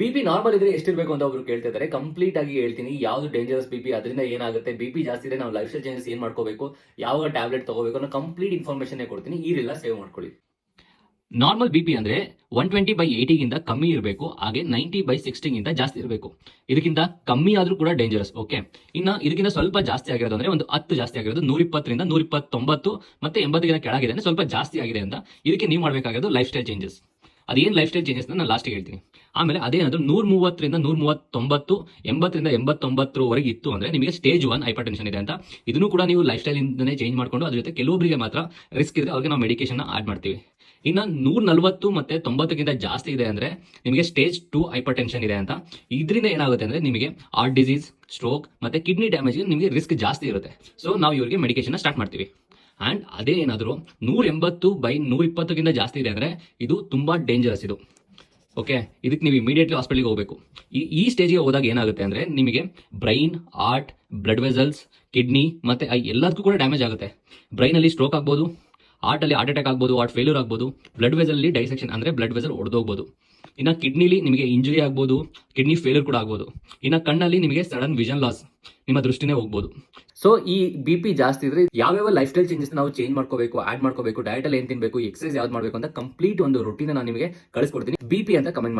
BP normal ಇದ್ರೆ ಎಷ್ಟಿರಬೇಕು ಅಂತ ಒಬ್ರು ಕೇಳ್ತಾ ಇದ್ದಾರೆ. ಕಂಪ್ಲೀಟ್ ಆಗಿ ಹೇಳ್ತೀನಿ ಯಾವ್ದು ಡೇಂಜರಸ್ ಬಿಪಿ, ಅದರಿಂದ ಏನಾಗುತ್ತೆ, ಬಿಪಿ ಜಾಸ್ತಿ ಇದ್ರೆ ನಾವು ಲೈಫ್ ಸ್ಟೈಲ್ ಚೇಂಜಸ್ ಏನ್ ಮಾಡ್ಕೋಬೇಕು, ಯಾವ ಟ್ಯಾಬ್ಲೆಟ್ ತಗೋಬೇಕು ಅನ್ನೋ ಕಂಪ್ಲೀಟ್ ಇನ್ಫಾರ್ಮೇಶನ್ ಕೊಡ್ತೀನಿ. ಈ ರೀಲ್ ಸೇವ್ ಮಾಡ್ಕೊಳ್ಳಿ. ನಾರ್ಮಲ್ ಬಿಪಿ ಅಂದ್ರೆ 120/80 ಗಿಂತ ಕಮ್ಮಿ ಇರಬೇಕು, ಹಾಗೆ 90/60 ಗಿಂತ ಜಾಸ್ತಿ ಇರಬೇಕು. ಇದಕ್ಕಿಂತ ಕಮ್ಮಿ ಆದ್ರೂ ಕೂಡ ಡೇಂಜರಸ್. ಓಕೆ, ಇನ್ನ ಇದಕ್ಕಿಂತ ಸ್ವಲ್ಪ ಜಾಸ್ತಿ ಆಗಿರೋದು ಅಂದ್ರೆ ಒಂದು 10 ಜಾಸ್ತಿ ಆಗಿರೋದು 120ರಿಂದ 129 ಮತ್ತೆ 80 ಕೆಳಗಿದೆ ಅಂದ್ರೆ ಸ್ವಲ್ಪ ಜಾಸ್ತಿ ಆಗಿದೆ ಅಂತ. ಇದಕ್ಕೆ ನೀವು ಮಾಡಬೇಕಾಗಿರೋದು ಲೈಫ್ ಸ್ಟೈಲ್ ಚೇಂಜಸ್. ಅದೇನು ಲೈಫ್ ಸ್ಟೈಲ್ ಚೇಂಜಸ್ ನಾನು ಲಾಸ್ಟಿಗೆ ಹೇಳ್ತೀನಿ. ಆಮೇಲೆ ಅದೇನಾದ್ರೂ 130ರಿಂದ 139, 80ರಿಂದ 89ವರೆಗೆ ಇತ್ತು ಅಂದ್ರೆ ನಿಮಗೆ ಸ್ಟೇಜ್ 1 ಹೈಪರ್ ಟೆನ್ಷನ್ ಇದೆ ಅಂತ. ಇದನ್ನು ಕೂಡ ನೀವು ಲೈಫ್ ಸ್ಟೈಲ್ ಇಂದನೇ ಚೇಂಜ್ ಮಾಡ್ಕೊಂಡು, ಅದ್ರ ಜೊತೆ ಕೆಲವೊಬ್ಬರಿಗೆ ಮಾತ್ರ ರಿಸ್ಕ್ ಇದ್ರೆ ಅವ್ರಿಗೆ ನಾವು ಮೆಡಿಕೇಶನ್ ಆಡ್ ಮಾಡ್ತೀವಿ. ಇನ್ನ 140 ಮತ್ತೆ 90ಗಿಂತ ಜಾಸ್ತಿ ಇದೆ ಅಂದ್ರೆ ನಿಮಗೆ ಸ್ಟೇಜ್ 2 ಹೈಪರ್ ಟೆನ್ಷನ್ ಇದೆ ಅಂತ. ಇದರಿಂದ ಏನಾಗುತ್ತೆ ಅಂದ್ರೆ ನಿಮಗೆ ಹಾರ್ಟ್ ಡಿಸೀಸ್, ಸ್ಟ್ರೋಕ್ ಮತ್ತೆ ಕಿಡ್ನಿ ಡ್ಯಾಮೇಜ್ ನಿಮಗೆ ರಿಸ್ಕ್ ಜಾಸ್ತಿ ಇರುತ್ತೆ. ಸೊ ನಾವು ಇವರಿಗೆ ಮೆಡಿಕೇಶನ್ ಸ್ಟಾರ್ಟ್ ಮಾಡ್ತೀವಿ. ಅಂಡ್ ಅದೇ ಏನಾದರೂ 180/120ಗಿಂತ ಜಾಸ್ತಿ ಇದೆ ಅಂದ್ರೆ ಇದು ತುಂಬಾ ಡೇಂಜರಸ್ ಇದು. ಓಕೆ, ಇದಕ್ಕೆ ನೀವು ಇಮಿಡಿಯೇಟ್ಲಿ ಹಾಸ್ಪಿಟಲ್ಗೆ ಹೋಗಬೇಕು. ಈ ಸ್ಟೇಜ್ಗೆ ಹೋದಾಗ ಏನಾಗುತ್ತೆ ಅಂದ್ರೆ ನಿಮಗೆ brain, heart, blood vessels, kidney ಮತ್ತೆ ಎಲ್ಲದಕ್ಕೂ ಕೂಡ ಡ್ಯಾಮೇಜ್ ಆಗುತ್ತೆ. ಬ್ರೈನ್ ಅಲ್ಲಿ ಸ್ಟ್ರೋಕ್ ಆಗ್ಬೋದು, ಹಾರ್ಟ್ ಅಲ್ಲಿ ಹಾರ್ಟ್ ಅಟ್ಯಾಕ್ ಆಗ್ಬೋದು, ಹಾರ್ಟ್ ಫೇಲ್ಯೂರ್ ಆಗ್ಬೋದು, ಬ್ಲಡ್ ವೆಸಲ್ ಅಲ್ಲಿ ಡೈಸೆಕ್ಷನ್ ಅಂದ್ರೆ ಬ್ಲಡ್ ವೆಸಲ್ ಒಡೆದೋಗ್ಬೋದು. ಇನ್ನು ಕಿಡ್ನಿಲಿ ನಿಮಗೆ ಇಂಜುರಿ ಆಗ್ಬೋದು, ಕಿಡ್ನಿ ಫೇಲ್ಯೂರ್ ಕೂಡ ಆಗ್ಬೋದು. ಇನ್ನು ಕಣ್ಣಲ್ಲಿ ನಿಮಗೆ ಸಡನ್ ವಿಷನ್ ಲಾಸ್, ನಿಮ್ಮ ದೃಷ್ಟಿನೇ ಹೋಗ್ಬೋದು. ಸೊ ಈ ಬಿಪಿ ಜಾಸ್ತಿ ಇದ್ರೆ ಯಾವ್ಯಾವ ಲೈಫ್ ಸ್ಟೈಲ್ ಚೇಂಜಸ್ ನಾವು ಚೇಂಜ್ ಮಾಡ್ಕೋಬೇಕು, ಆಡ್ ಮಾಡ್ಕೋಬೇಕು, ಡಯಟ್ ಅಲ್ಲಿ ಏನ್ ತಿನ್ಬೇಕು, ಎಕ್ಸರ್ಸೈಸ್ ಯಾವ್ದು ಮಾಡಬೇಕು ಅಂತ ಕಂಪ್ಲೀಟ್ ಒಂದು ರೂಟೀನ್ ನಾನು ನಿಮಗೆ ಕಳಿಸ್ಕೊಡ್ತೀನಿ. ಬಿಪಿ ಅಂತ ಕಮೆಂಟ್ ಮಾಡಿ.